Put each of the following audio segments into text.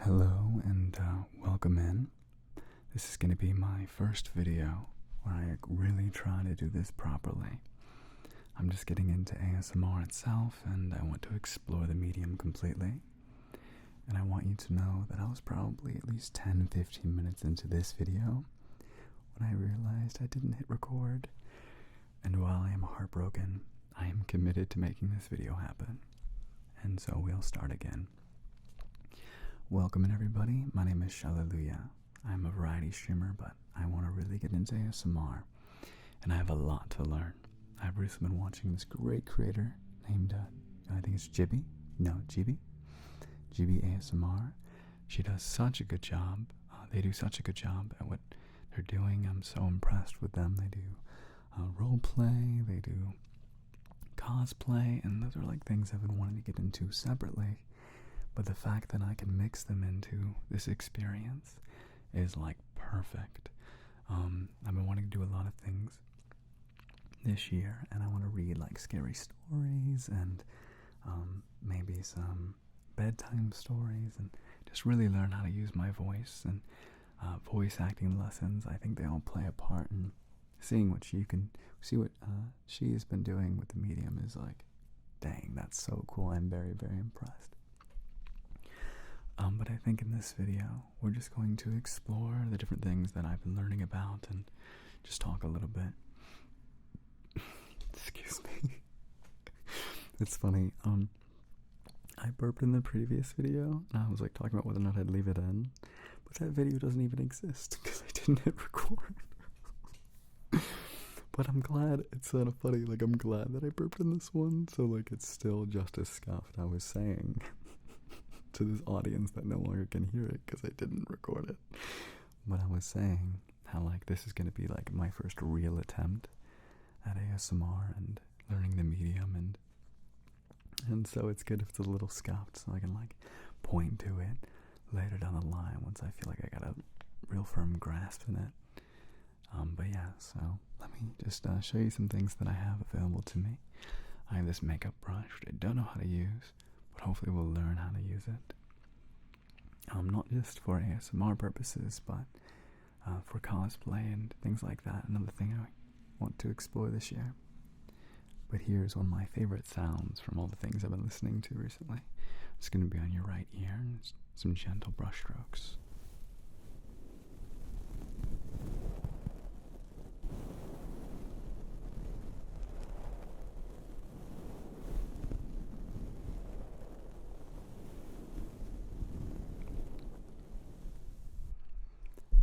Hello and welcome in. This is going to be my first video where I really try to do this properly. I'm just getting into ASMR itself and I want to explore the medium completely. And I want you to know that I was probably at least 10-15 minutes into this video when I realized I didn't hit record. And while I am heartbroken, I am committed to making this video happen. And so we'll start again. Welcome in everybody, my name is Shalaluya. I'm a variety streamer, but I want to really get into ASMR, and I have a lot to learn. I've recently been watching this great creator named, I think it's Gibi ASMR. She does such a good job, they do such a good job at what they're doing. I'm so impressed with them. They do role play, they do cosplay, and those are like things I've been wanting to get into separately. But the fact that I can mix them into this experience is like perfect. I've been wanting to do a lot of things this year, and I want to read like scary stories and maybe some bedtime stories, and just really learn how to use my voice. And voice acting lessons, I think they all play a part in seeing what she has been doing with the medium is like, dang, that's so cool. I'm very, very impressed. But I think in this video, we're just going to explore the different things that I've been learning about and just talk a little bit. Excuse me. It's funny. I burped in the previous video, and I was like talking about whether or not I'd leave it in, but that video doesn't even exist because I didn't hit record. But I'm glad it's kind of funny. Like, I'm glad that I burped in this one, so like it's still just as scuffed. I was saying to this audience that no longer can hear it because I didn't record it. But I was saying how like this is going to be like my first real attempt at ASMR and learning the medium, and so it's good if it's a little scuffed so I can like point to it later down the line once I feel like I got a real firm grasp in it. But yeah, so let me just show you some things that I have available to me. I have this makeup brush which I don't know how to use, but hopefully we'll learn how to use it. Not just for ASMR purposes, but for cosplay and things like that. Another thing I want to explore this year. But here's one of my favorite sounds from all the things I've been listening to recently. It's going to be on your right ear, and some gentle brush strokes.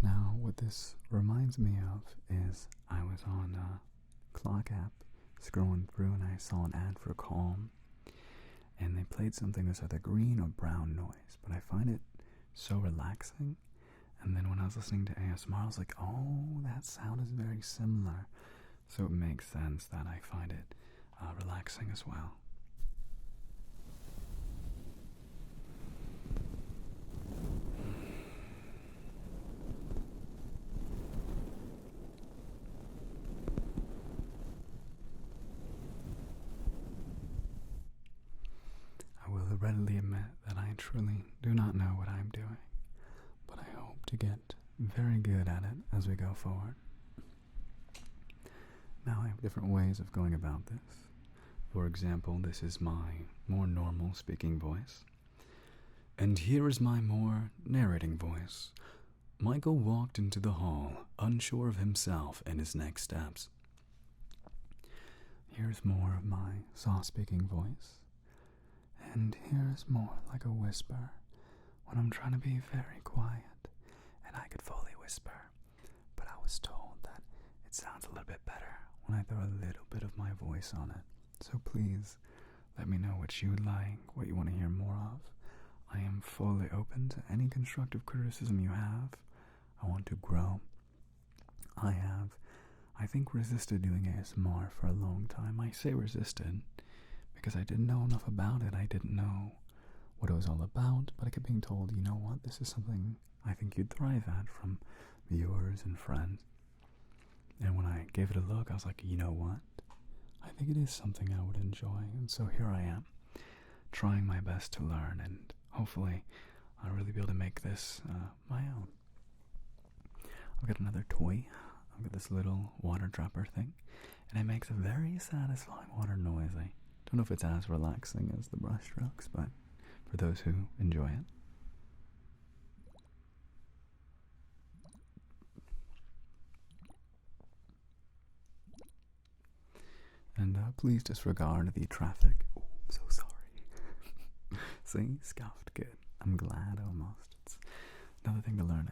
Now, what this reminds me of is I was on a Clock app scrolling through and I saw an ad for Calm, and they played something that's either green or brown noise, but I find it so relaxing. And then when I was listening to ASMR, I was like, oh, that sound is very similar. So it makes sense that I find it relaxing as well. I will readily admit that I truly do not know what I'm doing, but I hope to get very good at it as we go forward. Now I have different ways of going about this. For example, this is my more normal speaking voice. And here is my more narrating voice. Michael walked into the hall, unsure of himself and his next steps. Here's more of my soft-speaking voice. And here's more like a whisper when I'm trying to be very quiet, and I could fully whisper, but I was told that it sounds a little bit better when I throw a little bit of my voice on it. So please let me know what you would like, what you want to hear more of. I am fully open to any constructive criticism you have. I want to grow. I think, resisted doing ASMR for a long time. I say resisted because I didn't know enough about it. I didn't know what it was all about, but I kept being told, you know what, this is something I think you'd thrive at from viewers and friends. And when I gave it a look, I was like, you know what, I think it is something I would enjoy. And so here I am, trying my best to learn, and hopefully I'll really be able to make this my own. I've got another toy. I've got this little water dropper thing, and it makes a very satisfying water noise. I don't know if it's as relaxing as the brush strokes, but for those who enjoy it. And please disregard the traffic. Oh, I'm so sorry. See? Scuffed. Good. I'm glad almost. It's another thing to learn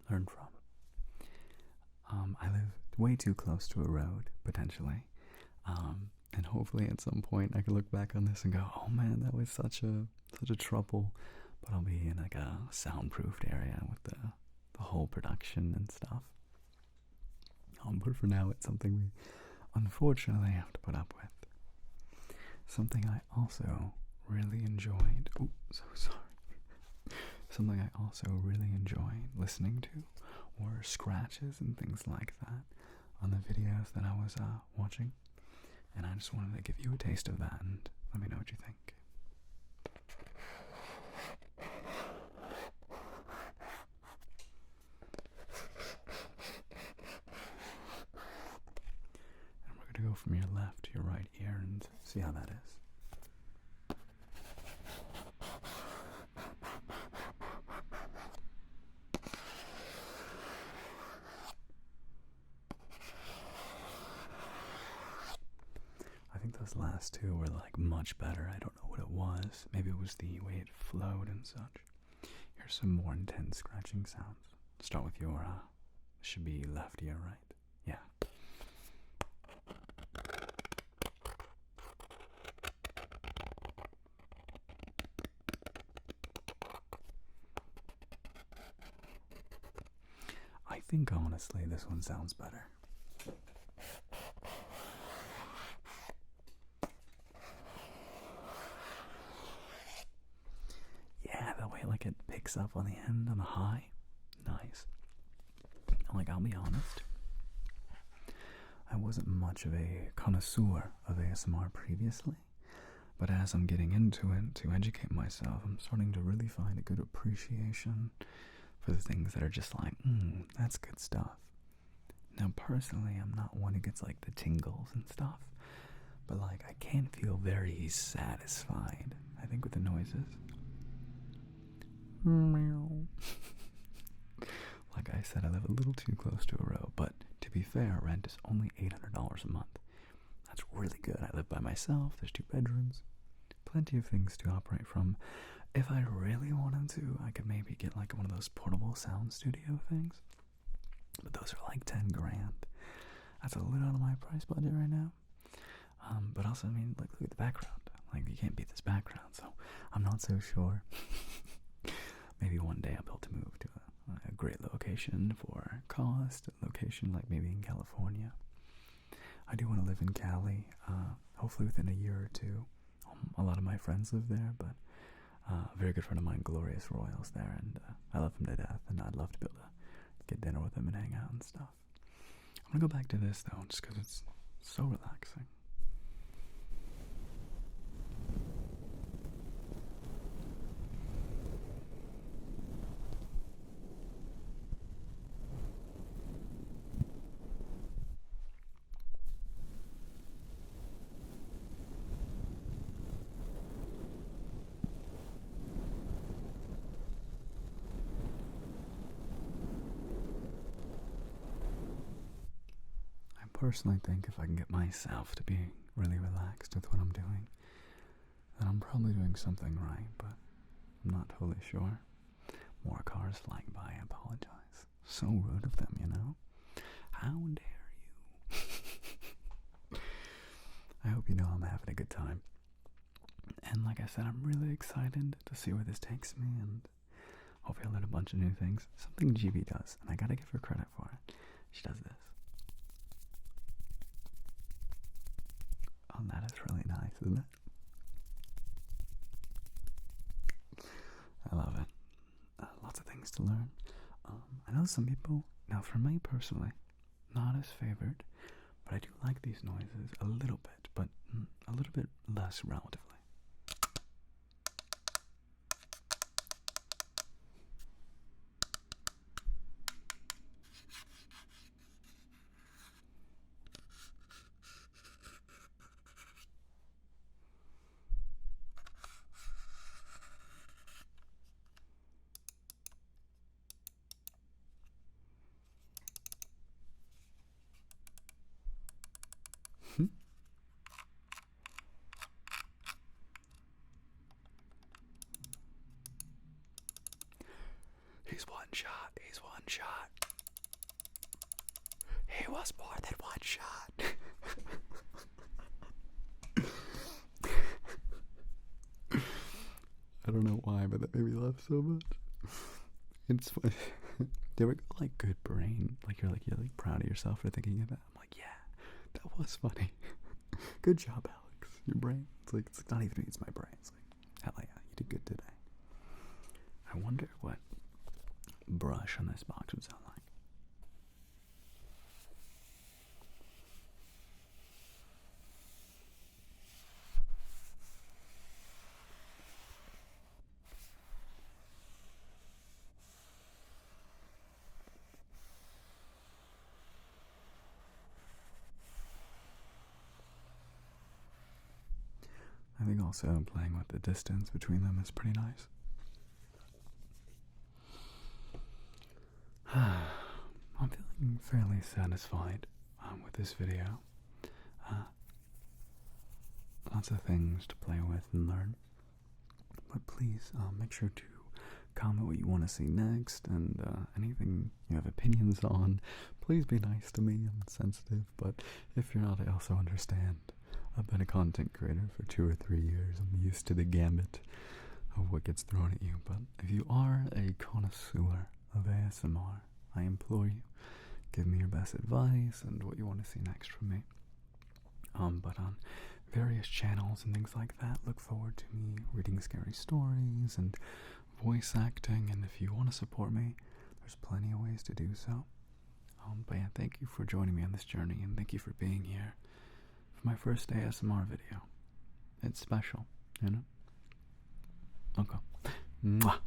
from. I live way too close to a road, potentially. And hopefully at some point I can look back on this and go, oh man, that was such a trouble. But I'll be in like a soundproofed area with the whole production and stuff. But for now, it's something we unfortunately have to put up with. Something I also really enjoyed. Oh, so sorry. Something I also really enjoyed listening to were scratches and things like that on the videos that I was watching. And I just wanted to give you a taste of that and let me know what you think. And we're going to go from your left to your right ear and see how that is. I think those last two were like much better. I don't know what it was. Maybe it was the way it flowed and such. Here's some more intense scratching sounds. Start with your, should be left ear, right? Yeah. I think honestly this one sounds better. Yeah, the way like it picks up on the end on the high. Nice. Like, I'll be honest, I wasn't much of a connoisseur of ASMR previously, but as I'm getting into it to educate myself, I'm starting to really find a good appreciation for the things that are just like, that's good stuff. Now, personally, I'm not one who gets like the tingles and stuff, but like I can feel very satisfied, I think, with the noises. Like I said, I live a little too close to a road, but to be fair, rent is only $800 a month. That's really good. I live by myself, there's 2 bedrooms, plenty of things to operate from. If I really wanted to, I could maybe get like one of those portable sound studio things, but those are like 10 grand. That's a little out of my price budget right now. But also, I mean, like, look at the background. Like, you can't beat this background, so I'm not so sure. Maybe one day I'll be able to move to a great location for cost, a location like maybe in California. I do want to live in Cali, hopefully within a year or two. A lot of my friends live there, but a very good friend of mine, Glorious Royals, there, and I love him to death, and I'd love to be able to get dinner with him and hang out and stuff. I'm going to go back to this, though, just because it's so relaxing. I personally think if I can get myself to be really relaxed with what I'm doing, then I'm probably doing something right, but I'm not totally sure. More cars flying by, I apologize. So rude of them, you know? How dare you? I hope you know I'm having a good time. And like I said, I'm really excited to see where this takes me, and hopefully I'll learn a bunch of new things. Something GB does, and I gotta give her credit for it. She does this. Oh, that is really nice, isn't it? I love it. Lots of things to learn. I know some people, now for me personally, not as favored, but I do like these noises a little bit, but a little bit less relatively. He's one shot. He's one shot. He was more than one shot. I don't know why, but that made me laugh so much. It's funny. There we go, like, good brain. Like you're proud of yourself for thinking of that. I'm like, yeah, that was funny. Good job, Alex. Your brain. It's not even me, it's my brain. It's like, hell yeah, you did good today. I wonder what brush on this box would sound like. I think also playing with the distance between them is pretty nice. I'm feeling fairly satisfied with this video. Lots of things to play with and learn. But please make sure to comment what you want to see next, and anything you have opinions on. Please be nice to me. I'm sensitive, but if you're not, I also understand. I've been a content creator for 2 or 3 years. I'm used to the gambit of what gets thrown at you. But if you are a connoisseur of ASMR, I implore you, give me your best advice and what you want to see next from me. But on various channels and things like that, look forward to me reading scary stories and voice acting. And if you want to support me, there's plenty of ways to do so. But yeah, thank you for joining me on this journey, and thank you for being here for my first ASMR video. It's special, you know? Okay. Mwah.